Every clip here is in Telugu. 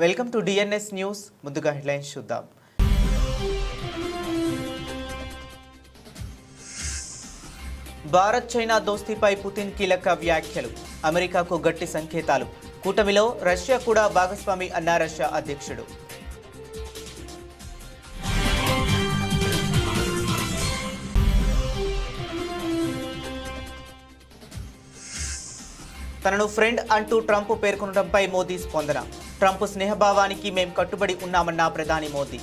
Welcome to DNS news. ముందుగా హెడ్లైన్స్ చూద్దాం. భారత్ చైనా దోస్తీపై పుతిన్ కీలక వ్యాఖ్యలు. అమెరికాకు గట్టి సంకేతాలు. కూటమిలో రష్యా కూడా భాగస్వామి అన్న రష్యా అధ్యక్షుడు. తనను ఫ్రెండ్ అంటూ ట్రంప్ పేర్కొనడంపై మోదీ స్పందన. ట్రంప్ స్నేహభావానికి మేం కట్టుబడి ఉన్నామన్న ప్రధాని మోదీ.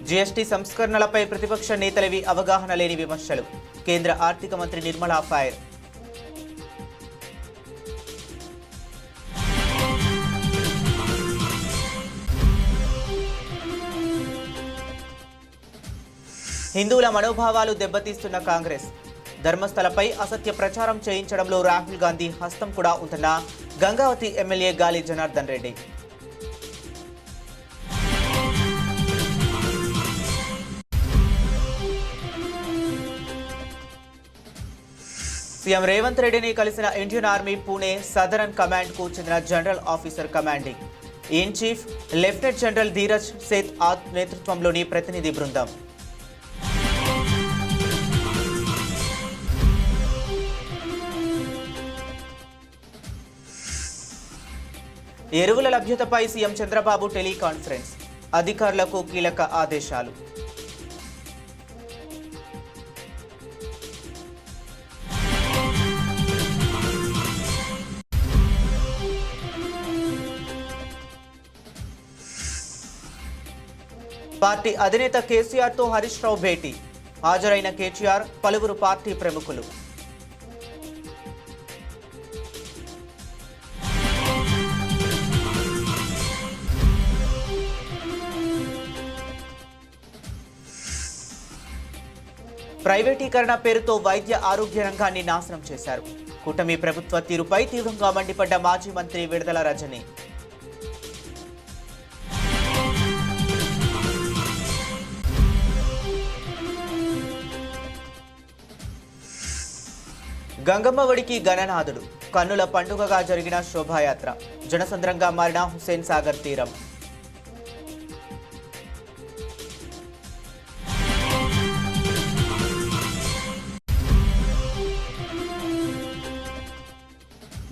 జీఎస్టీ సంస్కరణలపై ప్రతిపక్ష నేతలవి అవగాహన లేని విమర్శలు. కేంద్ర ఆర్థిక మంత్రి నిర్మలా ఫైర్. హిందువుల మనోభావాలు దెబ్బతీస్తున్న కాంగ్రెస్. ధర్మస్థలపై అసత్య ప్రచారం చేయించడంలో రాహుల్ గాంధీ హస్తం కూడా ఉందన్న గంగావతి ఎమ్మెల్యే గాలి జనార్దన్ రెడ్డి. సీఎం రేవంత్ రెడ్డిని కలిసిన ఇండియన్ ఆర్మీ పూణే సదరన్ కమాండ్కు చెందిన general officer commanding in chief lieutenant general Dheeraj Seth నేతృత్వంలోని ప్రతినిధి బృందం. ఎరువుల లభ్యతపై సీఎం చంద్రబాబు టెలికాన్ఫరెన్స్. అధికారులకు కీలక ఆదేశాలు. పార్టీ అధినేత కేసీఆర్తో హరీష్ రావు భేటీ. హాజరైన కేసీఆర్, పలువురు పార్టీ ప్రముఖులు. ప్రైవేటీకరణ పేరుతో వైద్య ఆరోగ్య రంగాన్ని నాశనం చేశారు. కూటమి ప్రభుత్వ తీరుపై తీవ్రంగా మండిపడ్డ మాజీ మంత్రి విడుదల రజని. గంగమ్మ ఒడికి గణనాథుడు. కన్నుల పండుగగా జరిగిన శోభాయాత్ర. జనసంద్రంగా మారిన హుస్సేన్ సాగర్ తీరం.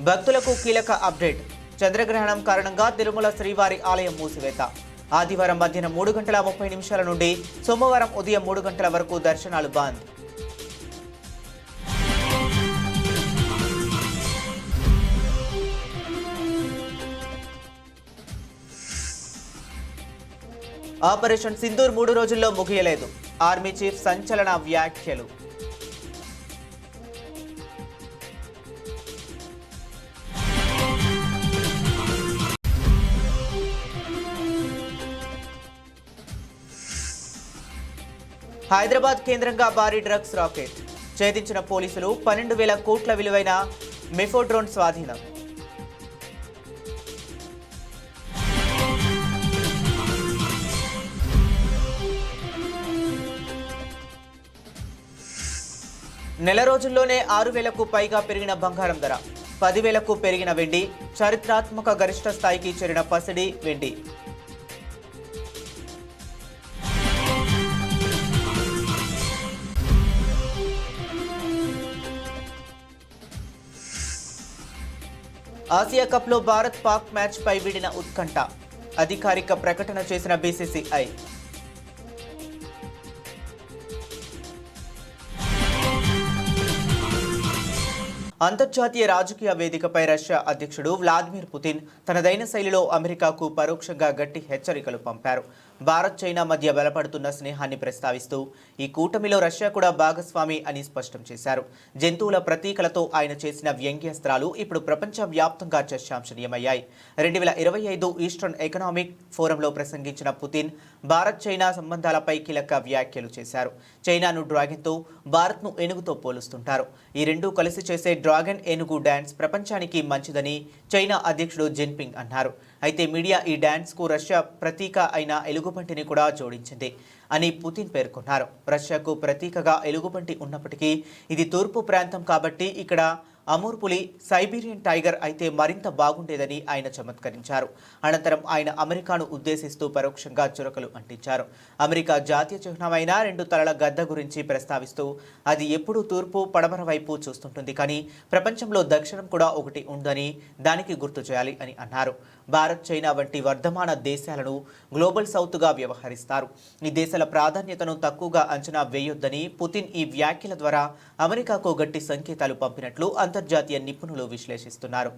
భక్తులకు కీలక అప్డేట్. చంద్రగ్రహణం కారణంగా తిరుమల శ్రీవారి ఆలయం మూసివేత. ఆదివారం మధ్యాహ్నం 3:30 నుండి సోమవారం ఉదయం 3 గంటల వరకు దర్శనాలు బంద్. ఆపరేషన్ సింధూర్ 3 రోజుల్లో ముగియలేదు. ఆర్మీ చీఫ్ సంచలన వ్యాఖ్యలు. హైదరాబాద్ కేంద్రంగా భారీ డ్రగ్స్ రాకెట్. ఛేదించిన పోలీసులు 12,000 కోట్ల విలువైన మెఫోడ్రోన్ స్వాధీనం. నెల రోజుల్లోనే 6,000కు పైగా పెరిగిన బంగారం ధర. 10,000కు పెరిగిన వెండి. చారిత్రాత్మక గరిష్ట స్థాయికి చేరిన పసిడి వెండి. ఆసియా కప్లో భారత్ పాక్ మ్యాచ్ పై వీడిన ఉత్కంఠ. అధికారిక ప్రకటన చేసిన బీసీసీఐ. అంతర్జాతీయ రాజకీయ వేదికపై రష్యా అధ్యక్షుడు వ్లాదిమిర్ పుతిన్ తనదైన శైలిలో అమెరికాకు పరోక్షంగా గట్టి హెచ్చరికలు పంపారు. భారత్ చైనా మధ్య బలపడుతున్న స్నేహాన్ని ప్రస్తావిస్తూ ఈ కూటమిలో రష్యా కూడా భాగస్వామి అని స్పష్టం చేశారు. జంతువుల ప్రతీకలతో ఆయన చేసిన వ్యంగ్యాస్త్రాలు ఇప్పుడు ప్రపంచవ్యాప్తంగా చర్చాంశనీయమయ్యాయి. 2025 ఈస్టర్న్ ఎకనామిక్ ఫోరంలో ప్రసంగించిన పుతిన్ భారత్ చైనా సంబంధాలపై కీలక వ్యాఖ్యలు చేశారు. చైనాను డ్రాగన్తో, భారత్ను ఏనుగుతో పోలుస్తుంటారు. ఈ రెండూ కలిసి చేసే డ్రాగన్ ఏనుగు డాన్స్ ప్రపంచానికి మంచిదని చైనా అధ్యక్షుడు జిన్పింగ్ అన్నారు. అయితే మీడియా ఈ డ్యాన్స్కు రష్యా ప్రతీక అయిన ఎలుగుబంటిని కూడా జోడించింది అని పుతిన్ పేర్కొన్నారు. రష్యాకు ప్రతీకగా ఎలుగుబంటి ఉన్నప్పటికీ ఇది తూర్పు ప్రాంతం కాబట్టి ఇక్కడ అమూర్ పులి సైబీరియన్ టైగర్ అయితే మరింత బాగుండేదని ఆయన చమత్కరించారు. అనంతరం ఆయన అమెరికాను ఉద్దేశిస్తూ పరోక్షంగా చురకలు అంటించారు. అమెరికా జాతీయ చిహ్నమైన 2 తలల గద్ద గురించి ప్రస్తావిస్తూ అది ఎప్పుడూ తూర్పు పడమర వైపు చూస్తుంటుంది, కానీ ప్రపంచంలో దక్షిణం కూడా ఒకటి ఉందని దానికి గుర్తు చేయాలి అని అన్నారు. భారత్, చైనా వంటి వర్ధమాన దేశాలను గ్లోబల్ సౌత్గా వ్యవహరిస్తారు. ఈ దేశాల ప్రాధాన్యతను తక్కువగా అంచనా వేయొద్దని పుతిన్ ఈ వ్యాఖ్యల ద్వారా అమెరికాకు గట్టి సంకేతాలు పంపినట్లు అంతర్జాతీయ నిపుణులు విశ్లేషిస్తున్నారు.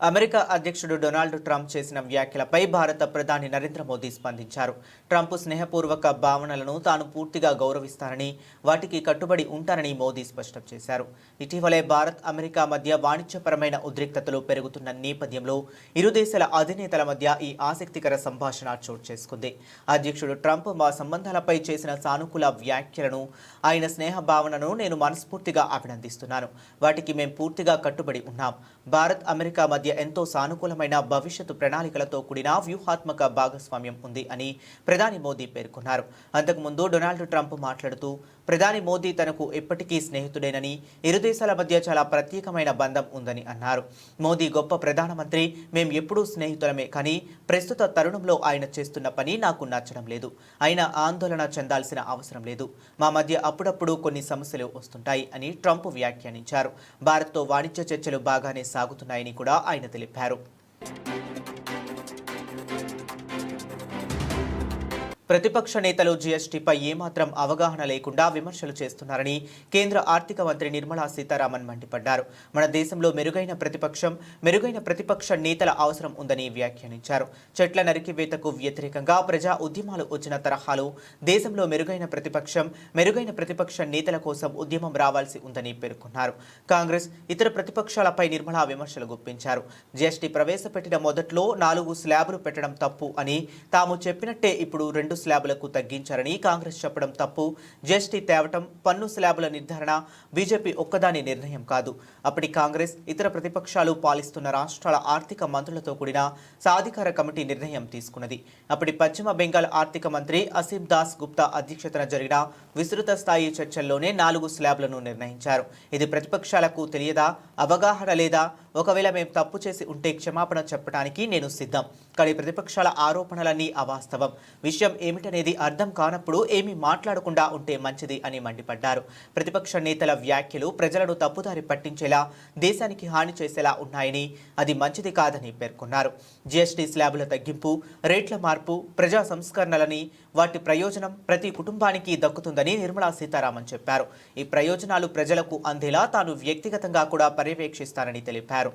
అమెరికా అధ్యక్షుడు డొనాల్డ్ ట్రంప్ చేసిన వ్యాఖ్యలపై భారత ప్రధాని నరేంద్ర మోదీ స్పందించారు. ట్రంప్ స్నేహపూర్వక భావనలను తాను పూర్తిగా గౌరవిస్తానని, వాటికి కట్టుబడి ఉంటానని మోదీ స్పష్టం చేశారు. ఇటీవలే భారత్, అమెరికా మధ్య వాణిజ్యపరమైన ఉద్రిక్తతలు పెరుగుతున్న నేపథ్యంలో ఇరు దేశాల అధినేతల మధ్య ఈ ఆసక్తికర సంభాషణ చోటు చేసుకుంది. అధ్యక్షుడు ట్రంప్ మా సంబంధాలపై చేసిన సానుకూల వ్యాఖ్యలను, ఆయన స్నేహ భావనను నేను మనస్ఫూర్తిగా అభినందిస్తున్నాను. వాటికి మేం పూర్తిగా కట్టుబడి ఉన్నాం. భారత్, అమెరికా మధ్య ఎంతో సానుకూలమైన భవిష్యత్తు ప్రణాళికలతో కూడిన వ్యూహాత్మక భాగస్వామ్యం ఉంది అని ప్రధాని మోదీ పేర్కొన్నారు. అంతకుముందు డొనాల్డ్ ట్రంప్ మాట్లాడుతూ ప్రధాని మోదీ తనకు ఎప్పటికీ స్నేహితుడేనని, ఇరు దేశాల మధ్య చాలా ప్రత్యేకమైన బంధం ఉందని అన్నారు. మోదీ గొప్ప ప్రధానమంత్రి, మేం ఎప్పుడూ స్నేహితులమే, కానీ ప్రస్తుత తరుణంలో ఆయన చేస్తున్న పని నాకు నచ్చడం లేదు. ఆయన ఆందోళన చెందాల్సిన అవసరం లేదు. మా మధ్య అప్పుడప్పుడు కొన్ని సమస్యలు వస్తుంటాయి అని ట్రంప్ వ్యాఖ్యానించారు. భారత్తో వాణిజ్య చర్చలు బాగానే సాగుతున్నాయని కూడా ఆయన తెలిపారు. ప్రతిపక్ష నేతలు జీఎస్టీపై ఏమాత్రం అవగాహన లేకుండా విమర్శలు చేస్తున్నారని కేంద్ర ఆర్థిక మంత్రి నిర్మలా సీతారామన్ మండిపడ్డారు. మన దేశంలో మెరుగైన ప్రతిపక్ష నేతల అవసరం ఉందని వ్యాఖ్యానించారు. చెట్ల నరికివేతకు వ్యతిరేకంగా ప్రజా ఉద్యమాలు వచ్చిన తరహాలో దేశంలో మెరుగైన ప్రతిపక్ష నేతల కోసం ఉద్యమం రావాల్సి ఉందని పేర్కొన్నారు. కాంగ్రెస్, ఇతర ప్రతిపక్షాలపై నిర్మలా విమర్శలు గుప్పించారు. జీఎస్టీ ప్రవేశపెట్టిన మొదట్లో 4 స్లాబులు పెట్టడం తప్పు అని, తాము చెప్పినట్టే ఇప్పుడు 2 స్లాబులకు తగ్గించారని కాంగ్రెస్ చెప్పడం తప్పు. జీఎస్టీ తేవటం, పన్ను స్లాబుల నిర్ధారణ బీజేపీ ఒక్కదాని నిర్ణయం కాదు. అప్పటి కాంగ్రెస్, ఇతర ప్రతిపక్షాలు పాలిస్తున్న రాష్ట్రాల ఆర్థిక మంత్రులతో కూడిన సాధికార కమిటీ నిర్ణయం తీసుకున్నది. అప్పటి పశ్చిమ బెంగాల్ ఆర్థిక మంత్రి అసీం దాస్ గుప్తా అధ్యక్షతన జరిగిన విస్తృత స్థాయి చర్చల్లోనే 4 స్లాబులను నిర్ణయించారు. ఇది ప్రతిపక్షాలకు తెలియదా, అవగాహన లేదా? ఒకవేళ మేము తప్పు చేసి ఉంటే క్షమాపణ చెప్పడానికి నేను సిద్ధం, కానీ ప్రతిపక్షాల ఆరోపణలన్నీ అవాస్తవం. విషయం ఏమిటనేది అర్థం కానప్పుడు ఏమీ మాట్లాడకుండా ఉంటే మంచిది అని మండిపడ్డారు. ప్రతిపక్ష నేతల వ్యాఖ్యలు ప్రజలను తప్పుదారి పట్టించేలా, దేశానికి హాని చేసేలా ఉన్నాయని, అది మంచిది కాదని పేర్కొన్నారు. జీఎస్టీ స్లాబుల తగ్గింపు, రేట్ల మార్పు, ప్రజా సంస్కరణలని, వాటి ప్రయోజనం ప్రతి కుటుంబానికి దక్కుతుందని నిర్మలా సీతారామన్ చెప్పారు. ఈ ప్రయోజనాలు ప్రజలకు అందేలా తాను వ్యక్తిగతంగా కూడా పర్యవేక్షిస్తానని తెలిపారు.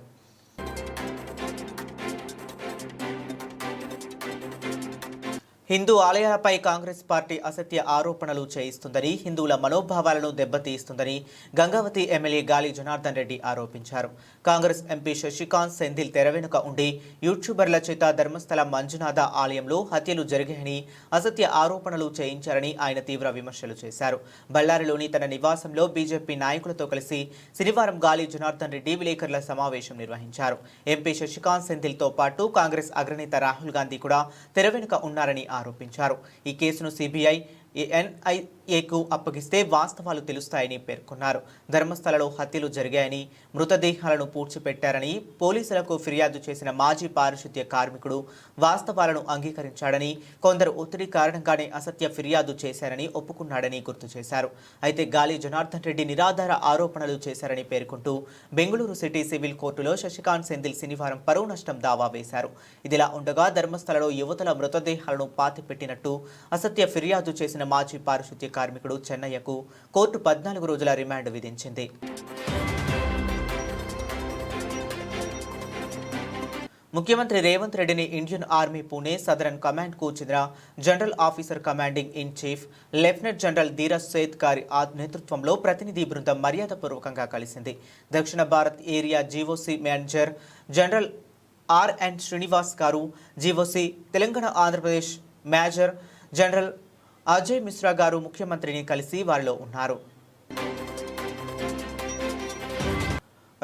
హిందూ ఆలయాలపై కాంగ్రెస్ పార్టీ అసత్య ఆరోపణలు చేయిస్తుందని, హిందువుల మనోభావాలను దెబ్బతీస్తుందని గంగావతి ఎమ్మెల్యే గాలి జనార్దన్ రెడ్డి ఆరోపించారు. కాంగ్రెస్ ఎంపీ శశికాంత్ సెంథిల్ తెర వెనుక ఉండి యూట్యూబర్ల చేత ధర్మస్థల మంజునాథ ఆలయంలో హత్యలు జరిగాయని, అసత్య ఆరోపణలు చేయించారని ఆయన తీవ్ర విమర్శలు చేశారు. బళ్ళారిలోని తన నివాసంలో బీజేపీ నాయకులతో కలిసి శనివారం గాలి జనార్దన్ రెడ్డి విలేకరుల సమావేశం నిర్వహించారు. ఎంపీ శశికాంత్ సెంథిల్తో పాటు కాంగ్రెస్ అగ్రనేత రాహుల్ గాంధీ కూడా తెర వెనుక ఉన్నారని ఆరోపించారు. ఈ కేసును సిబిఐ, ఎన్ఐఏకు అప్పగిస్తే వాస్తవాలు తెలుస్తాయని పేర్కొన్నారు. ధర్మస్థలలో హత్యలు జరిగాయని, మృతదేహాలను పూడ్చిపెట్టారని పోలీసులకు ఫిర్యాదు చేసిన మాజీ పారిశుద్ధ్య కార్మికుడు వాస్తవాలను అంగీకరించాడని, కొందరు ఒత్తిడి కారణంగానే అసత్య ఫిర్యాదు చేశారని ఒప్పుకున్నాడని గుర్తు చేశారు. అయితే గాలి జనార్దన్ రెడ్డి నిరాధార ఆరోపణలు చేశారని పేర్కొంటూ బెంగళూరు సిటీ సివిల్ కోర్టులో శశికాంత్ సెంథిల్ శనివారం పరువు నష్టం దావా వేశారు. ఇదిలా ఉండగా ధర్మస్థలలో యువతుల మృతదేహాలను పాతిపెట్టినట్టు అసత్య ఫిర్యాదు చేసిన మాజీ పారిశుద్ధ్య కార్మికుడు చెన్నయ్యకు కోర్టు 14 రోజుల రిమాండ్ విధించింది. ముఖ్యమంత్రి రేవంత్ రెడ్డిని ఇండియన్ ఆర్మీ పూణే సదరన్ కమాండ్కు చెందిన general officer commanding in chief lieutenant general Dheeraj Seth గారి నేతృత్వంలో ప్రతినిధి బృందం మర్యాదపూర్వకంగా కలిసింది. దక్షిణ Bharat area GOC manager general RN Srinivas గారు, GOC Telangana Andhra Pradesh major general Ajay Mishra గారు ముఖ్యమంత్రిని కలిసి వారిలో ఉన్నారు.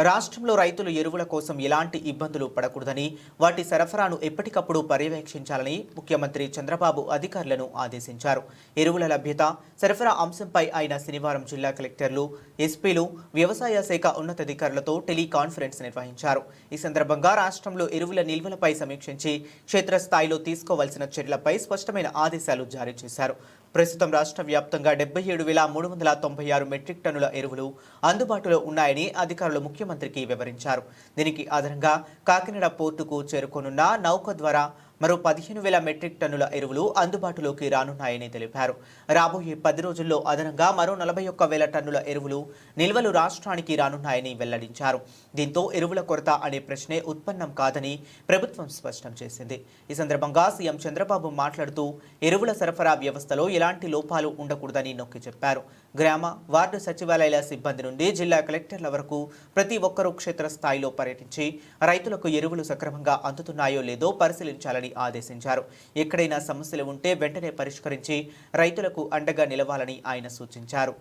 రాష్ట్రంలో రైతులు ఎరువుల కోసం ఎలాంటి ఇబ్బందులు పడకూడదని, వాటి సరఫరాను ఎప్పటికప్పుడు పర్యవేక్షించాలని ముఖ్యమంత్రి చంద్రబాబు అధికారులను ఆదేశించారు. ఎరువుల లభ్యత, సరఫరా అంశంపై ఆయన శనివారం జిల్లా కలెక్టర్లు, ఎస్పీలు, వ్యవసాయ శాఖ ఉన్నతాధికారులతో టెలికాన్ఫరెన్స్ నిర్వహించారు. ఈ సందర్భంగా రాష్ట్రంలో ఎరువుల నిల్వలపై సమీక్షించి క్షేత్రస్థాయిలో తీసుకోవాల్సిన చర్యలపై స్పష్టమైన ఆదేశాలు జారీ చేశారు. ప్రస్తుతం రాష్ట్ర వ్యాప్తంగా 77,396 మెట్రిక్ టన్నుల ఎరువులు అందుబాటులో ఉన్నాయని అధికారులు ముఖ్యమంత్రికి వివరించారు. దీనికి అదనంగా కాకినాడ పోర్టుకు చేరుకోనున్న నౌక ద్వారా మరో 15,000 మెట్రిక్ టన్నుల ఎరువులు అందుబాటులోకి రానున్నాయని తెలిపారు. రాబోయే 10 రోజుల్లో అదనంగా మరో 41,000 టన్నుల ఎరువులు నిల్వలు రాష్ట్రానికి రానున్నాయని వెల్లడించారు. దీంతో ఎరువుల కొరత అనే ప్రశ్నే ఉత్పన్నం కాదని ప్రభుత్వం స్పష్టం చేసింది. ఈ సందర్భంగా సీఎం చంద్రబాబు మాట్లాడుతూ ఎరువుల సరఫరా వ్యవస్థలో ఎలాంటి లోపాలు ఉండకూడదని నొక్కి చెప్పారు. గ్రామ, వార్డు సచివాలయాల సిబ్బంది నుండి జిల్లా కలెక్టర్ల వరకు ప్రతి ఒక్కరూ క్షేత్రస్థాయిలో పర్యటించి రైతులకు ఎరువులు సక్రమంగా అందుతున్నాయో లేదో పరిశీలించాలని ఆదేశించారు. ఎక్కడైనా సమస్యలు ఉంటే వెంటనే పరిష్కరించి రైతులకు అండగా నిలవాలని ఆయన సూచించారు.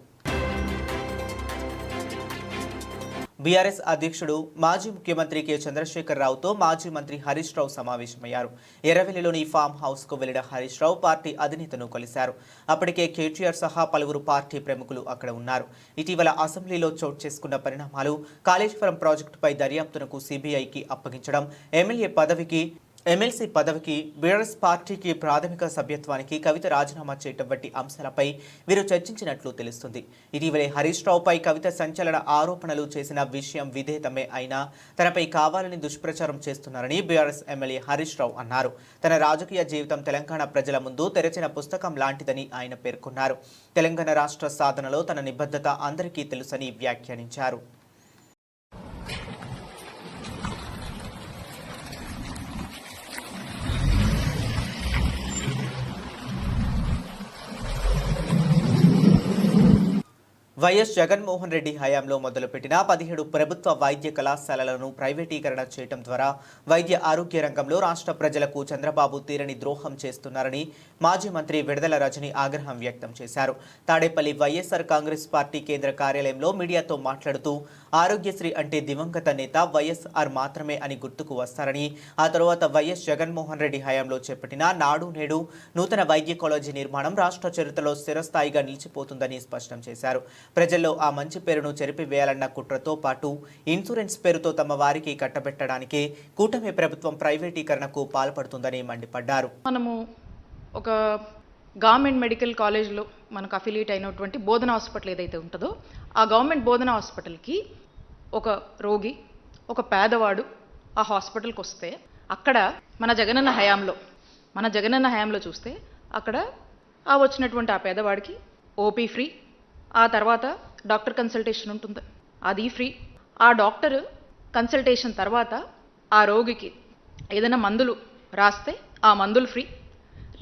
బీఆర్ఎస్ అధ్యక్షుడు మాజీ ముఖ్యమంత్రి కె చంద్రశేఖర్ రావుతో మాజీ మంత్రి హరీష్ రావు సమావేశమయ్యారు. ఎర్రవెల్లిలోని ఫామ్ హౌస్ కు వెళ్లిన హరీష్ రావు పార్టీ అధినేతను కలిశారు. అప్పటికే కేటీఆర్ సహా పలువురు పార్టీ ప్రముఖులు అక్కడ ఉన్నారు. ఇటీవల అసెంబ్లీలో చోటు చేసుకున్న పరిణామాలు, కాళేశ్వరం ప్రాజెక్టుపై దర్యాప్తునకు సిబిఐకి అప్పగించడం, ఎమ్మెల్సీ పదవికి బీఆర్ఎస్ పార్టీకి ప్రాథమిక సభ్యత్వానికి కవిత రాజీనామా చేయటం వంటి అంశాలపై వీరు చర్చించినట్లు తెలుస్తుంది. ఇటీవలే హరీష్ రావుపై కవిత సంచలన ఆరోపణలు చేసిన విషయం విదితమే అయినా తనపై కావాలని దుష్ప్రచారం చేస్తున్నారని బీఆర్ఎస్ ఎమ్మెల్యే హరీష్ రావు అన్నారు. తన రాజకీయ జీవితం తెలంగాణ ప్రజల ముందు తెరచిన పుస్తకం లాంటిదని ఆయన పేర్కొన్నారు. తెలంగాణ రాష్ట్ర సాధనలో తన నిబద్ధత అందరికీ తెలుసని వ్యాఖ్యానించారు. వైఎస్ జగన్మోహన్ రెడ్డి హయాంలో మొదలుపెట్టిన 17 ప్రభుత్వ వైద్య కళాశాలలను ప్రైవేటీకరణ చేయడం ద్వారా వైద్య ఆరోగ్య రంగంలో రాష్ట్ర ప్రజలకు చంద్రబాబు తీరని ద్రోహం చేస్తున్నారని మాజీ మంత్రి విడుదల రజని ఆగ్రహం వ్యక్తం చేశారు. తాడేపల్లి వైఎస్ఆర్ కాంగ్రెస్ పార్టీ కేంద్ర కార్యాలయంలో మీడియాతో మాట్లాడుతూ ఆరోగ్యశ్రీ అంటే దివంగత నేత వైఎస్ఆర్ మాత్రమే అని గుర్తుకు వస్తారని, ఆ తరువాత వైఎస్ జగన్మోహన్ రెడ్డి హయాంలో చేపట్టిన నాడు నేడు నూతన వైద్య కాలేజీ నిర్మాణం రాష్ట్ర చరిత్రలో స్థిరస్థాయిగా నిలిచిపోతుందని స్పష్టం చేశారు. ప్రజల్లో ఆ మంచి పేరును చెరిపివేయాలన్న కుట్రతో పాటు ఇన్సూరెన్స్ పేరుతో తమ వారికి కట్టబెట్టడానికి కూటమి ప్రభుత్వం ప్రైవేటీకరణకు పాల్పడుతుందని మండిపడ్డారు. మనము ఒక గవర్నమెంట్ మెడికల్ కాలేజ్లో మనకు అఫిలియేట్ అయినటువంటి బోధన హాస్పిటల్ ఏదైతే ఉంటుందో ఆ గవర్నమెంట్ బోధన హాస్పిటల్కి ఒక రోగి, ఒక పేదవాడు ఆ హాస్పిటల్కి వస్తే అక్కడ మన జగనన్న హయాంలో చూస్తే అక్కడ ఆ వచ్చినటువంటి ఆ పేదవాడికి ఓపీ ఫ్రీ, ఆ తర్వాత డాక్టర్ కన్సల్టేషన్ ఉంటుంది, అది ఫ్రీ. ఆ డాక్టర్ కన్సల్టేషన్ తర్వాత ఆ రోగికి ఏదైనా మందులు రాస్తే ఆ మందులు ఫ్రీ.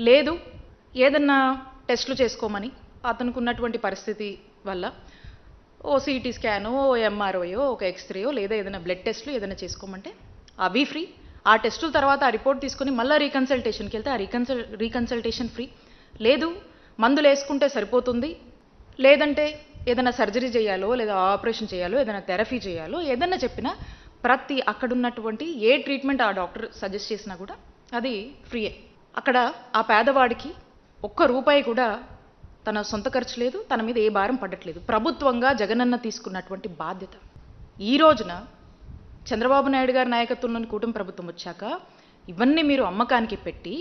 లేదు ఏదన్నా టెస్టులు చేసుకోమని అతనికి ఉన్నటువంటి పరిస్థితి వల్ల ఓ సిటీ స్కానో, ఓ ఎంఆర్ఓయో, ఒక ఎక్స్రేయో లేదా ఏదైనా బ్లడ్ టెస్టులు ఏదైనా చేసుకోమంటే అవి ఫ్రీ. ఆ టెస్టుల తర్వాత ఆ రిపోర్ట్ తీసుకొని మళ్ళీ రీకన్సల్టేషన్కి వెళ్తే ఆ రీకన్సల్టేషన్ ఫ్రీ. లేదు మందులు వేసుకుంటే సరిపోతుంది, లేదంటే ఏదైనా సర్జరీ చేయాలో లేదా ఆపరేషన్ చేయాలో ఏదైనా థెరపీ చేయాలో ఏదైనా చెప్పినా ప్రతి అక్కడున్నటువంటి ఏ ట్రీట్మెంట్ ఆ డాక్టర్ సజెస్ట్ చేసినా కూడా అది ఫ్రీయే. అక్కడ ఆ పేదవాడికి ₹1 కూడా తన సొంత ఖర్చు లేదు, తన మీద ఏ భారం పడట్లేదు. ప్రభుత్వంగా జగనన్న తీసుకున్నటువంటి బాధ్యత. ఈ రోజున చంద్రబాబు నాయుడు గారి నాయకత్వంలోని కూటమి ప్రభుత్వం వచ్చాక ఇవన్నీ మీరు అమ్మకానికి పెట్టి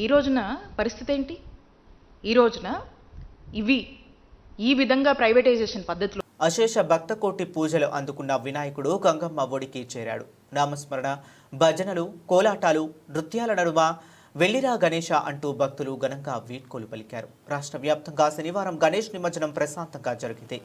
ఈ రోజున పరిస్థితి ఏంటి? ఈ రోజున ఈ విధంగా ప్రైవేటైజేషన్ పద్ధతిలో అశేష భక్తకోటి పూజలు అందుకున్న వినాయకుడు గంగమ్మ ఒడికి చేరాడు. నామస్మరణ, భజనలు, కోలాటాలు, నృత్యాల నడుమ వెళ్లిరా గణేష అంటూ భక్తులు ఘనంగా వీడ్కోలు పలికారు. రాష్ట్ర వ్యాప్తంగా శనివారం గణేష్ నిమజ్జనం ప్రశాంతంగా జరిగింది.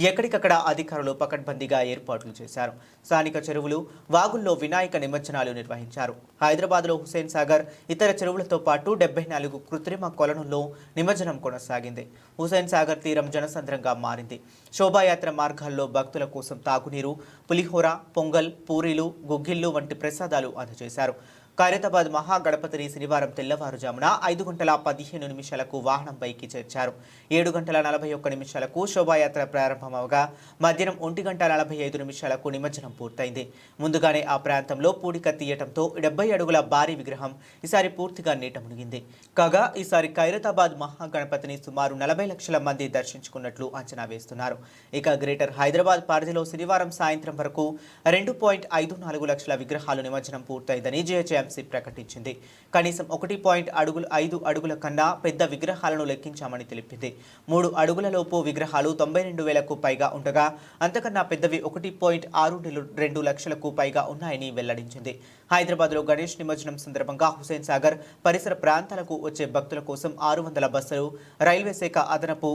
ఎక్కడికక్కడ అధికారులు పకడ్బందీగా ఏర్పాట్లు చేశారు. స్థానిక చెరువులు, వాగుల్లో వినాయక నిమజ్జనాలు నిర్వహించారు. హైదరాబాద్లో హుసేన్ సాగర్, ఇతర చెరువులతో పాటు 74 కృత్రిమ కొలనుల్లో నిమజ్జనం కొనసాగింది. హుసేన్ సాగర్ తీరం జనసంద్రంగా మారింది. శోభాయాత్ర మార్గాల్లో భక్తుల కోసం తాగునీరు, పులిహోర, పొంగల్, పూరీలు, గుగ్గిళ్లు వంటి ప్రసాదాలు అందజేశారు. ఖైరతాబాద్ మహాగణపతిని శనివారం తెల్లవారుజామున 5:15 వాహనంపైకి చేర్చారు. 7:41 శోభాయాత్ర ప్రారంభమవగా మధ్యాహ్నం 1:45 నిమజ్జనం పూర్తయింది. ముందుగానే ఆ ప్రాంతంలో పూడిక తీయటంతో 70 అడుగుల భారీ విగ్రహం ఈసారి పూర్తిగా నీట మునిగింది. కాగా ఈసారి ఖైరతాబాద్ మహాగణపతిని సుమారు 40 లక్షల మంది దర్శించుకున్నట్లు అంచనా వేస్తున్నారు. ఇక గ్రేటర్ హైదరాబాద్ పరిధిలో శనివారం సాయంత్రం వరకు 2.54 లక్షల విగ్రహాలు నిమజ్జనం పూర్తయిందని జీహెచ్ఎంసీ ప్రకటించింది. కనీసం 1.5 అడుగుల కన్నా పెద్ద విగ్రహాలను లెక్కించామని తెలిపింది. 3 అడుగుల లోపు విగ్రహాలు 92,000కు పైగా ఉండగా అంతకన్నా పెద్దవి 1.62 లక్షలకు పైగా ఉన్నాయని వెల్లడించింది. హైదరాబాద్లో గణేష్ నిమజ్జనం సందర్భంగా హుసేన్ సాగర్ పరిసర ప్రాంతాలకు వచ్చే భక్తుల కోసం 600 బస్సులు రైల్వే శాఖ అదనపు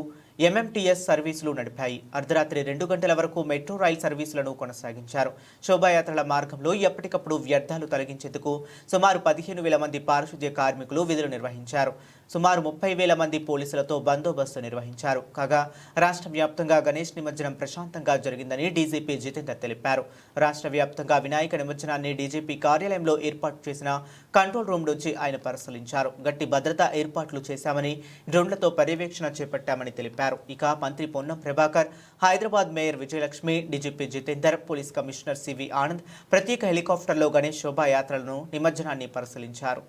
ఎంఎంటీఎస్ సర్వీసులు నడిపాయి. అర్ధరాత్రి 2 గంటల వరకు మెట్రో రైల్ సర్వీసులను కొనసాగించారు. శోభాయాత్రల మార్గంలో ఎప్పటికప్పుడు వ్యర్థాలు తొలగించేందుకు సుమారు 15,000 మంది పారిశుద్ధ్య కార్మికులు విధులు నిర్వహించారు. సుమారు 30,000 మంది పోలీసులతో బందోబస్తు నిర్వహించారు. కాగా రాష్ట్ర వ్యాప్తంగా గణేష్ నిమజ్జనం ప్రశాంతంగా జరిగిందని డీజీపీ జితేందర్ తెలిపారు. రాష్ట్ర వ్యాప్తంగా వినాయక నిమజ్జనాన్ని డీజీపీ కార్యాలయంలో ఏర్పాటు చేసిన కంట్రోల్ రూమ్ నుంచి ఆయన పరిశీలించారు. గట్టి భద్రతా ఏర్పాట్లు చేశామని, డ్రోన్లతో పర్యవేక్షణ చేపట్టామని తెలిపారు. ఇక మంత్రి Ponnam Prabhakar, Hyderabad mayor Vijayalakshmi, DGP Jitender, police commissioner CV Anand ప్రత్యేక హెలికాప్టర్లో గణేష్ శోభాయాత్రలను నిమజ్జనాన్ని పరిశీలించారు.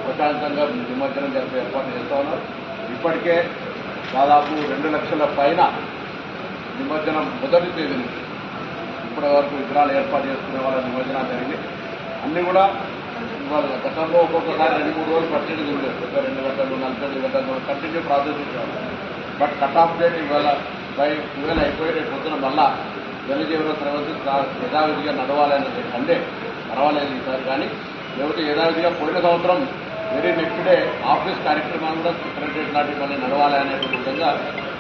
ప్రశాంతంగా నిమజ్జనం జరిపే ఏర్పాటు చేస్తా ఉన్నారు. ఇప్పటికే దాదాపు 2 లక్షల పైన నిమజ్జనం మొదటి తేదీ నుంచి ఇప్పటి వరకు విగ్రహాలు ఏర్పాటు చేసుకునే వాళ్ళ నిమజ్జనం జరిగింది. అన్నీ కూడా ఇవాళ గతంలో ఒక్కొక్కసారి 2-3 రోజులు పట్టేది ఉండేది. 2 గంటలు 45 గంటలు కంటిన్యూ ప్రాసెస్ ఇచ్చేవాళ్ళు. బట్ కట్ ఆఫ్ డేట్ ఇవాళ బై 12 అయిపోయి రేపు పొద్దున మళ్ళా జనజీవన సర్వీసెస్ యథావిధిగా నడవాలనేది అంటే పర్వాలేదు ఈసారి. కానీ లేకపోతే యథావిధిగా పోయిన సంవత్సరం వెరీ నెక్స్ట్ డే ఆఫీస్ కార్యక్రమాలు కూడా సెక్రటరేట్ నాటి మళ్ళీ నడవాలి అనేటువంటి విధంగా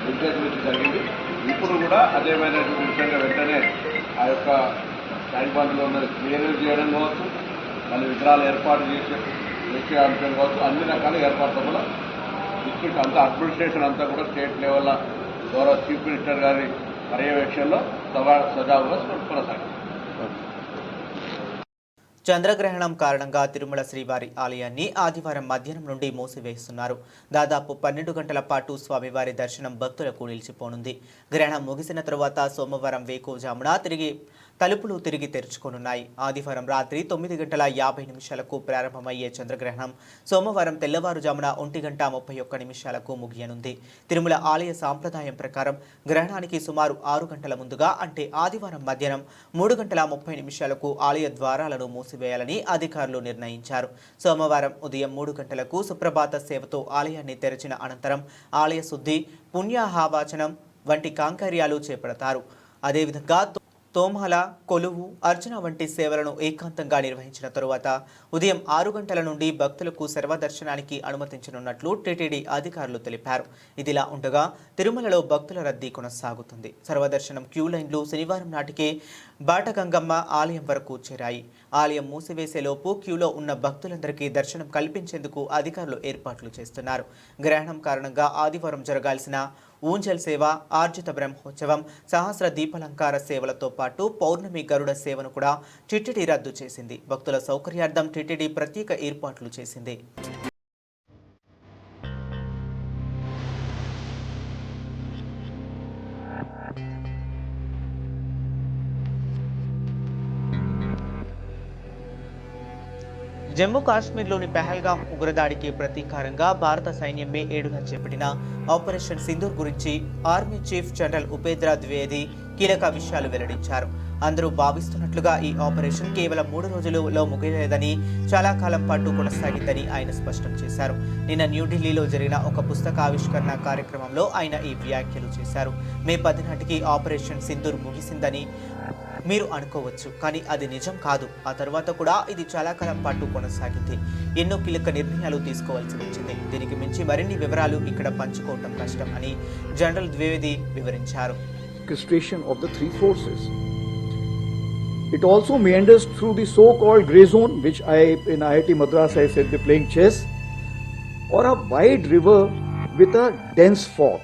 నిర్దేశించడం జరిగింది. ఇప్పుడు కూడా అదేమైనటువంటి విషయంగా వెంటనే ఆ యొక్క ట్యాంక్ బండ్లో ఉన్నది క్లియరెన్స్ చేయడం కావచ్చు, మళ్ళీ విగ్రహాలు ఏర్పాటు చేసే అంశం కావచ్చు, అన్ని రకాల ఏర్పాట్లు కూడా డిస్ట్రిక్ట్ అంతా అడ్మినిస్ట్రేషన్ అంతా కూడా స్టేట్ లెవెల్లో గౌరవ చీఫ్ మినిస్టర్ గారి పర్యవేక్షణలో సజావుగా కొనసాగింది. చంద్రగ్రహణం కారణంగా తిరుమల శ్రీవారి ఆలయాన్ని ఆదివారం మధ్యాహ్నం నుండి మూసివేస్తున్నారు. దాదాపు 12 గంటల పాటు స్వామివారి దర్శనం భక్తులకు నిలిచిపోనుంది. గ్రహణం ముగిసిన తరువాత సోమవారం వేకువజామున తలుపులు తిరిగి తెరుచుకోనున్నాయి. ఆదివారం రాత్రి 9:50 ప్రారంభమయ్యే చంద్రగ్రహణం సోమవారం తెల్లవారుజామున 1:31 ముగియనుంది. తిరుమల ఆలయ సాంప్రదాయం ప్రకారం గ్రహణానికి సుమారు 6 గంటల ముందుగా అంటే ఆదివారం మధ్యాహ్నం 3:30 ఆలయ ద్వారాలను మూసివేయాలని అధికారులు నిర్ణయించారు. సోమవారం ఉదయం 3 గంటలకు సుప్రభాత సేవతో ఆలయాన్ని తెరిచిన అనంతరం ఆలయ శుద్ధి, పుణ్యాహవాచనం వంటి కాంకర్యాలు చేపడతారు. అదేవిధంగా తోమాల, కొలువు, అర్చన వంటి సేవలను ఏకాంతంగా నిర్వహించిన తరువాత ఉదయం 6 గంటల నుండి భక్తులకు సర్వదర్శనానికి అనుమతించనున్నట్లు టీటీడీ అధికారులు తెలిపారు. ఇదిలా ఉండగా తిరుమలలో భక్తుల రద్దీ కొనసాగుతుంది. సర్వదర్శనం క్యూ లైన్లు శనివారం నాటికే బాటగంగమ్మ ఆలయం వరకు చేరాయి. ఆలయం మూసివేసేలోపు క్యూలో ఉన్న భక్తులందరికీ దర్శనం కల్పించేందుకు అధికారులు ఏర్పాట్లు చేస్తున్నారు. గ్రహణం కారణంగా ఆదివారం జరగాల్సిన ఊంజల్ సేవ, ఆర్జిత బ్రహ్మోత్సవం, సహస్ర దీపాలంకార సేవలతో పాటు పౌర్ణమి గరుడ సేవను కూడా టీటీడీ రద్దు చేసింది. భక్తుల సౌకర్యార్థం టీటీడీ ప్రత్యేక ఏర్పాట్లు చేసింది. జమ్మూ కాశ్మీర్లోని పెహల్గాం ఉగ్రదాడికి ప్రతీకారంగా భారత సైన్యం మే 7న చేపట్టిన ఆపరేషన్ సింధూర్ గురించి army chief general Upendra Dwivedi కీలక విషయాలు వెల్లడించారు. అందరూ భావిస్తున్నట్లుగా ఈ ఆపరేషన్ కేవలం 3 రోజులలో ముగియలేదని, చాలా కాలం పాటు కొనసాగిందని ఆయన స్పష్టం చేశారు. నిన్న న్యూఢిల్లీలో జరిగిన ఒక పుస్తకావిష్కరణ కార్యక్రమంలో ఆయన ఈ వ్యాఖ్యలు చేశారు. మే 10 నాటికి ఆపరేషన్ సింధూర్ ముగిసిందని మీరు అనుకోవచ్చు, కానీ అది నిజం కాదు. ఆ తర్వాత కూడా ఇది చాలా కాలం పాటు కొనసాగింది. ఎన్నో కీలక నిర్ణయాలు తీసుకోవాల్సి వచ్చింది. దీనికి మించి మరిన్ని వివరాలు ఇక్కడ పంచుకోవటం కష్టం అని జనరల్ ద్వివేది వివరించారు. Orchestration of the three forces. It also meanders through the so-called grey zone, which in IIT Madras I said they're playing chess, or a wide river with a dense fog,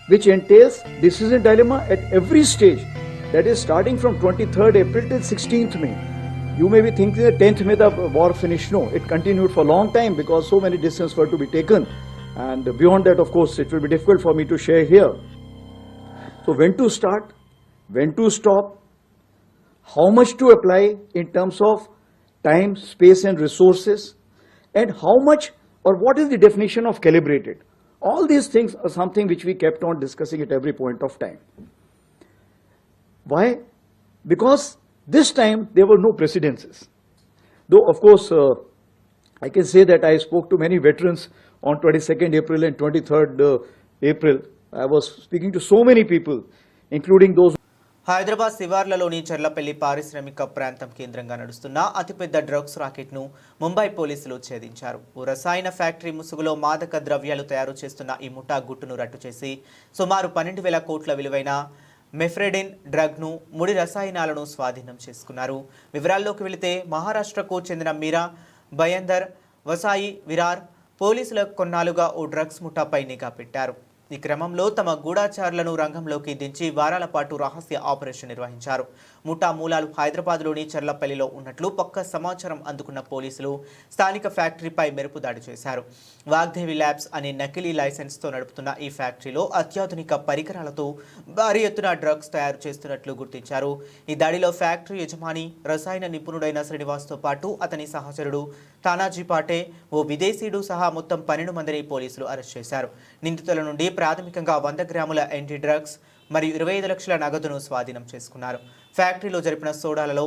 which entails decision dilemma at every stage. That is starting from 23rd April till 16th May. You may be thinking the 10th May the war finished. No, it continued for a long time because so many decisions were to be taken. And beyond that, of course, it will be difficult for me to share here. So when to start, when to stop, how much to apply in terms of time, space and resources, and how much or what is the definition of calibrated. All these things are something which we kept on discussing at every point of time. Why? Because this time there were no precedences. Though, of course, I can say that I spoke to many veterans on 22nd April and 23rd April. I was speaking to so many people, including those. Hyderabad శివార్లలోని Cherlapally పారిశ్రామిక ప్రాంతం కేంద్రంగా నడుస్తున్న అతిపెద్ద డ్రగ్స్ రాకెట్ను ముంబై పోలీసులు ఛేదించారు. ఓ రసాయన ఫ్యాక్టరీ ముసుగులో మాదక ద్రవ్యాలు తయారు చేస్తున్న ఈ ముఠా గుట్టును రట్టు చేసి సుమారు 12,000 కోట్ల విలువైన మెఫ్రెడిన్ డ్రగ్ను, ముడి రసాయనాలను స్వాధీనం చేసుకున్నారు. వివరాల్లోకి వెళితే మహారాష్ట్రకు చెందిన మీరా భయందర్ వసాయి విరార్ పోలీసులకు కొన్నాళ్లుగా ఓ డ్రగ్స్ ముఠాపై నిఘా పెట్టారు. ఈ క్రమంలో తమ గూఢాచారులను రంగంలోకి దించి వారాల పాటు రహస్య ఆపరేషన్ నిర్వహించారు. ముఠా మూలాలు హైదరాబాద్లోని చర్లపల్లిలో ఉన్నట్లు పక్క సమాచారం అందుకున్న పోలీసులు స్థానిక ఫ్యాక్టరీపై మెరుపు దాడి చేశారు. వాగ్దేవి ల్యాబ్స్ అనే నకిలీ లైసెన్స్తో నడుపుతున్న ఈ ఫ్యాక్టరీలో అత్యాధునిక పరికరాలతో భారీ ఎత్తున డ్రగ్స్ తయారు చేస్తున్నట్లు గుర్తించారు. ఈ దాడిలో ఫ్యాక్టరీ యజమాని, రసాయన నిపుణుడైన శ్రీనివాస్తో పాటు అతని సహచరుడు తానాజీ పాటే, ఓ విదేశీయుడు సహా మొత్తం 12 మందిని పోలీసులు అరెస్ట్ చేశారు. నిందితుల నుండి ప్రాథమికంగా 100 గ్రాముల యాంటీ డ్రగ్స్ మరియు 25 లక్షల నగదును స్వాధీనం చేసుకున్నారు. ఫ్యాక్టరీలో జరిపిన సోడాలలో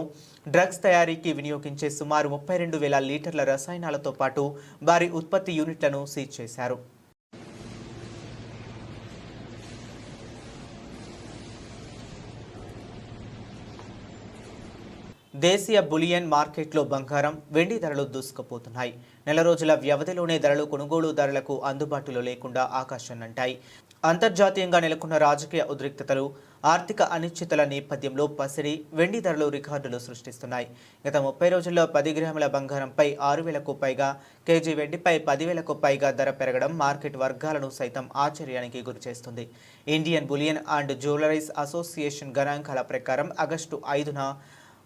డ్రగ్స్ తయారీకి వినియోగించే సుమారు 32,000 లీటర్ల రసాయనాలతో పాటు భారీ ఉత్పత్తి యూనిట్లను సీజ్ చేశారు. దేశీయ బులియన్ మార్కెట్లో బంగారం, వెండి ధరలు దూసుకుపోతున్నాయి. నెల రోజుల వ్యవధిలోనే ధరలు కొనుగోలుదారులకు అందుబాటులో లేకుండా ఆకాశాన్నంటాయి. అంతర్జాతీయంగా నెలకొన్న రాజకీయ ఉద్రిక్తతలు, ఆర్థిక అనిశ్చితుల నేపథ్యంలో పసిడి, వెండి ధరలు రికార్డులు సృష్టిస్తున్నాయి. గత 30 రోజుల్లో 10 గ్రాముల బంగారంపై 6,000కు పైగా, కేజీ వెండిపై 10,000కు పైగా ధర పెరగడం మార్కెట్ వర్గాలను సైతం ఆశ్చర్యానికి గురిచేస్తుంది. Indian bullion and jewelleries association గణాంకాల ప్రకారం ఆగస్టు 5న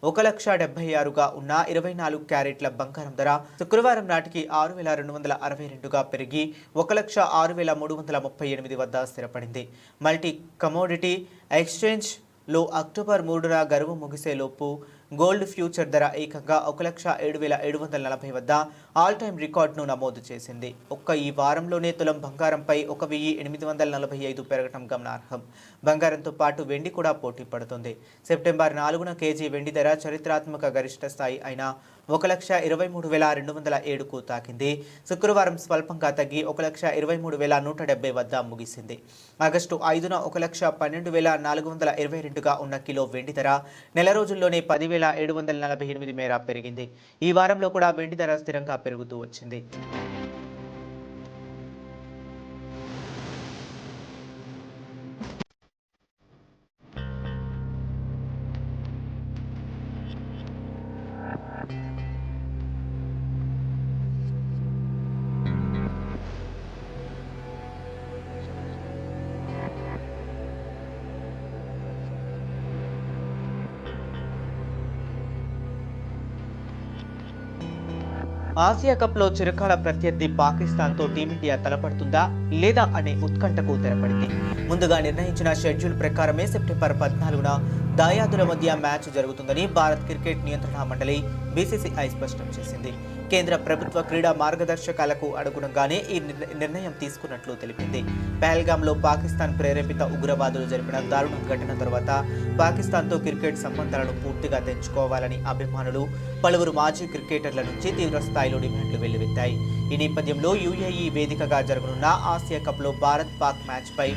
1,76,000గా ఉన్న 24 క్యారెట్ల బంగారం ధర శుక్రవారం నాటికి 6,262గా పెరిగి 1,06,338 వద్ద స్థిరపడింది. మల్టీ కమోడిటీ ఎక్స్చేంజ్లో అక్టోబర్ 3న గడువు ముగిసేలోపు గోల్డ్ ఫ్యూచర్ ధర ఏకంగా 1,07,740 వద్ద ఆల్ టైమ్ రికార్డును నమోదు చేసింది. ఈ వారంలోనే తులం బంగారంపై 1,845 పెరగడం గమనార్హం. బంగారంతో పాటు వెండి కూడా పోటీ పడుతుంది. సెప్టెంబర్ 4న కేజీ వెండి ధర చరిత్రాత్మక గరిష్ట స్థాయి అయిన 1,23,207కు తాకింది. శుక్రవారం స్వల్పంగా తగ్గి 1,23,170 వద్ద ముగిసింది. ఆగస్టు 5న 1,12,422గా ఉన్న కిలో వెండి ధర నెల రోజుల్లోనే 10,748 మేర పెరిగింది. ఈ వారంలో కూడా వెండి ధర స్థిరంగా పెరుగుతూ వచ్చింది. ఆసియా కప్లో చిరకాల ప్రత్యర్థి పాకిస్తాన్తో టీమిండియా తలపడుతుందా లేదా అనే ఉత్కంఠకు తెరపడింది. ముందుగా నిర్ణయించిన షెడ్యూల్ ప్రకారమే సెప్టెంబర్ 14న దాయాదుల మధ్య మ్యాచ్ జరుగుతుందని భారత్ క్రికెట్ నియంత్రణ మండలి బీసీసీఐ స్పష్టం చేసింది. కేంద్ర ప్రభుత్వ క్రీడా మార్గదర్శకాలకు అనుగుణంగానే ఈ నిర్ణయం తీసుకున్నట్లు తెలిపింది. పహల్గామ్లో పాకిస్తాన్ ప్రేరేపిత ఉగ్రవాదులు జరిపిన దారుణ ఘటన తర్వాత పాకిస్తాన్తో క్రికెట్ సంబంధాలను పూర్తిగా తెంచుకోవాలని అభిమానులు, పలువురు మాజీ క్రికెటర్ల నుంచి తీవ్ర స్థాయిలో డిమాండ్లు వెల్లువెత్తాయి. ఈ నేపథ్యంలో యుఏఈ వేదికగా జరగనున్న ఆసియా కప్లో భారత్ పాక్ మ్యాచ్పై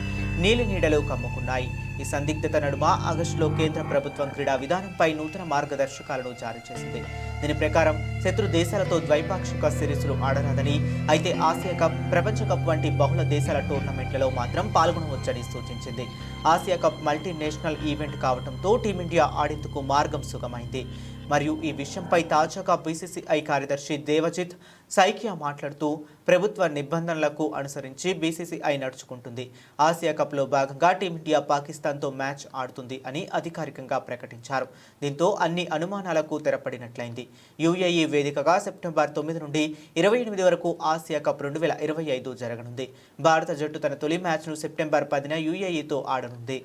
నీలి నీడలు కమ్ముకున్నాయి. ఈ సందిగ్ధత నడుమ ఆగస్టులో కేంద్ర ప్రభుత్వం క్రీడా విధానంపై నూతన మార్గదర్శకాలను జారీ చేసింది. దీని ప్రకారం శత్రు దేశాలతో ద్వైపాక్షిక సిరీస్లు ఆడరాదని, అయితే ఆసియా కప్, ప్రపంచ కప్ వంటి బహుళ దేశాల టోర్నమెంట్లలో మాత్రం పాల్గొనవచ్చని సూచించింది. ఆసియా కప్ మల్టీనేషనల్ ఈవెంట్ కావడంతో టీమిండియా ఆడేందుకు మార్గం సుగమైంది. మరియు ఈ విషయంపై తాజాగా బీసీసీఐ కార్యదర్శి దేవజిత్ సైకియా మాట్లాడుతూ ప్రభుత్వ నిబంధనలకు అనుసరించి బీసీసీఐ నడుచుకుంటుంది. ఆసియా కప్లో భాగంగా టీమిండియా పాకిస్తాన్తో మ్యాచ్ ఆడుతుంది అని అధికారికంగా ప్రకటించారు. దీంతో అన్ని అనుమానాలకు తెరపడినట్లయింది. యూఏఈ వేదికగా సెప్టెంబర్ 9 నుండి 28 వరకు ఆసియా కప్ 2025 జరగనుంది. భారత జట్టు తన తొలి మ్యాచ్ను సెప్టెంబర్ 10న యూఏఈతో ఆడనుంది.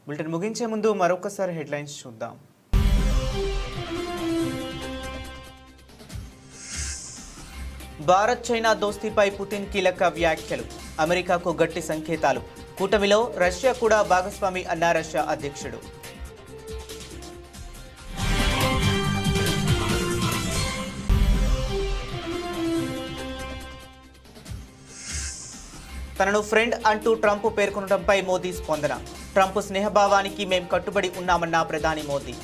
బులెటిన్ ముగించే ముందు మరొకసారి హెడ్లైన్స్ చూద్దాం. భారత్ చైనా దోస్తీపై పుతిన్ కీలక వ్యాఖ్యలు, అమెరికాకు గట్టి సంకేతాలు. కూటమిలో రష్యా కూడా భాగస్వామి అన్న రష్యా అధ్యక్షుడు. తనను ఫ్రెండ్ అంటూ ట్రంప్ పేర్కొనడంపై మోదీ స్పందన. ట్రంప్ స్నేహభావానికి మేం కట్టుబడి ఉన్నామన్న ప్రధాని మోదీ.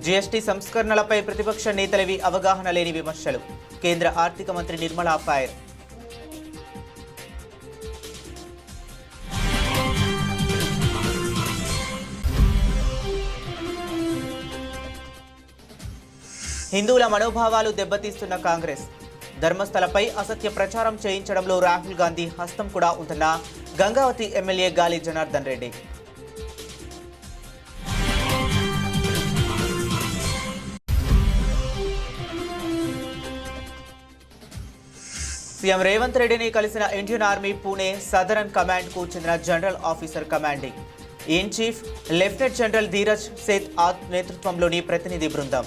జీఎస్టీ సంస్కరణలపై ప్రతిపక్ష నేతలవి అవగాహన లేని విమర్శలు. కేంద్ర ఆర్థిక మంత్రి నిర్మలా ఫైర్. హిందువుల మనోభావాలు దెబ్బతీస్తున్న కాంగ్రెస్. ధర్మస్థలపై అసత్య ప్రచారం చేయించడంలో రాహుల్ గాంధీ హస్తం కూడా ఉందన్న గంగావతి ఎమ్మెల్యే గాలి జనార్దన్ రెడ్డి. సీఎం రేవంత్ రెడ్డిని కలిసిన ఇండియన్ ఆర్మీ పూణే సదరన్ కమాండ్కు చెందిన general officer commanding in chief lieutenant general Dheeraj Seth నేతృత్వంలోని ప్రతినిధి బృందం.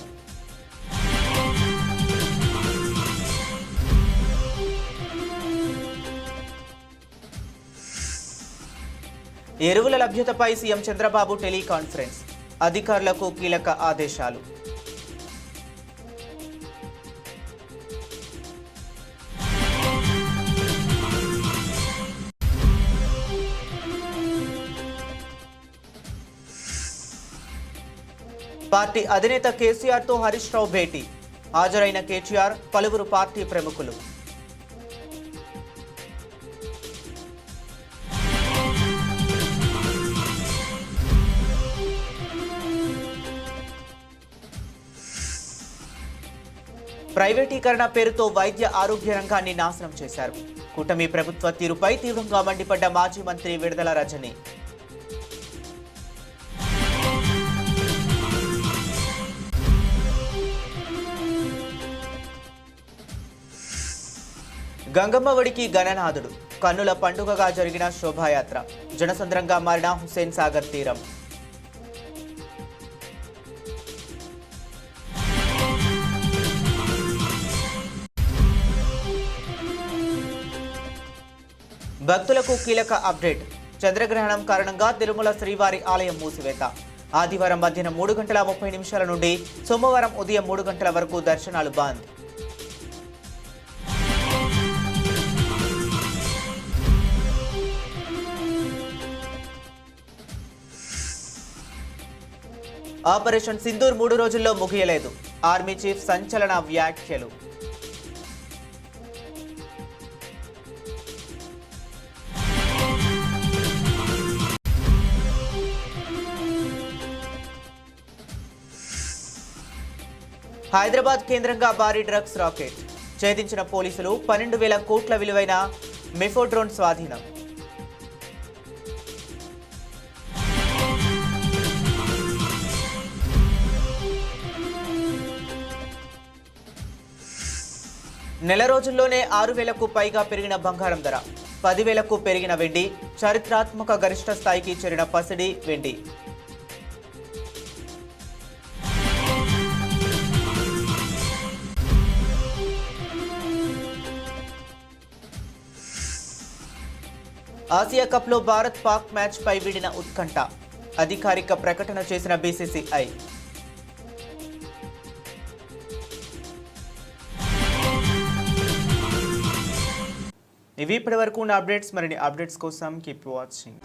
ఎరువుల లభ్యతపై సీఎం చంద్రబాబు టెలికాన్ఫరెన్స్. అధికారులకు కీలక ఆదేశాలు. పార్టీ అధినేత కేసీఆర్తో హరీష్ రావు భేటీ. హాజరైన కేటీఆర్, పలువురు పార్టీ ప్రముఖులు. ప్రైవేటీకరణ పేరుతో వైద్య ఆరోగ్య రంగాన్ని నాశనం చేశారు. కూటమి ప్రభుత్వ తీరుపై తీవ్రంగా మండిపడ్డ మాజీ మంత్రి విడుదల రజని. గంగమ్మ ఒడికి గణనాథుడు. కన్నుల పండుగగా జరిగిన శోభాయాత్ర. జనసంద్రంగా మారిన హుస్సేన్ సాగర్ తీరం. భక్తులకు కీలక అప్డేట్. చంద్రగ్రహణం కారణంగా తిరుమల శ్రీవారి ఆలయం మూసివేత. ఆదివారం మధ్యాహ్నం 3:30 నుండి సోమవారం ఉదయం 3 గంటల వరకు దర్శనాలు బంద్. ఆపరేషన్ సింధూర్ 3 రోజుల్లో ముగియలేదు. ఆర్మీ చీఫ్ సంచలన వ్యాఖ్యలు. హైదరాబాద్ కేంద్రంగా భారీ డ్రగ్స్ రాకెట్. ఛేదించిన పోలీసులు 12,000 కోట్ల విలువైన మెఫోడ్రోన్ స్వాధీనం. నెల రోజుల్లోనే 6,000కు పైగా పెరిగిన బంగారం ధర. 10,000కు పెరిగిన వెండి. చారిత్రాత్మక గరిష్ట స్థాయికి చేరిన పసిడి వెండి. ఆసియా కప్లో భారత్ పాక్ మ్యాచ్ పై వీడిన ఉత్కంఠ. అధికారిక ప్రకటన చేసిన బీసీసీఐ. ఇవి ఇప్పటివరకు ఉన్న అప్డేట్స్. మరిన్ని అప్డేట్స్ కోసం కీప్ వాచింగ్.